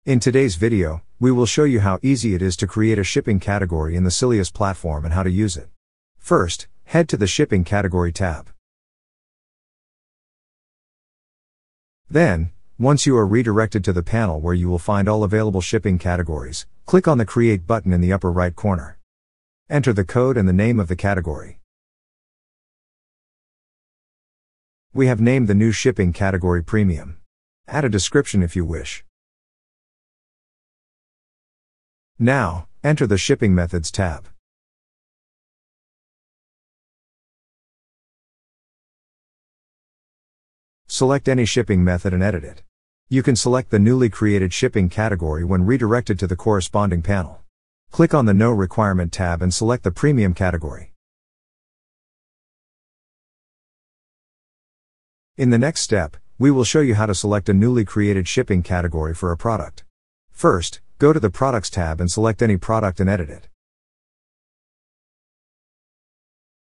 In today's video, we will show you how easy it is to create a shipping category in the Sylius platform and how to use it. First, head to the Shipping Category tab. Then, once you are redirected to the panel where you will find all available shipping categories, click on the Create button in the upper right corner. Enter the code and the name of the category. We have named the new shipping category Premium. Add a description if you wish. Now, enter the Shipping Methods tab. Select any shipping method and edit it. You can select the newly created shipping category when redirected to the corresponding panel. Click on the No Requirement tab and select the Premium category. In the next step, we will show you how to select a newly created shipping category for a product. First, go to the Products tab and select any product and edit it.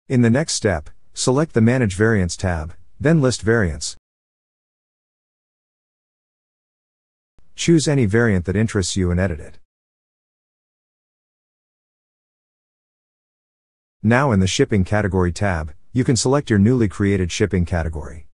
In the next step, select the Manage Variants tab, then list variants. Choose any variant that interests you and edit it. Now in the Shipping Category tab, you can select your newly created shipping category.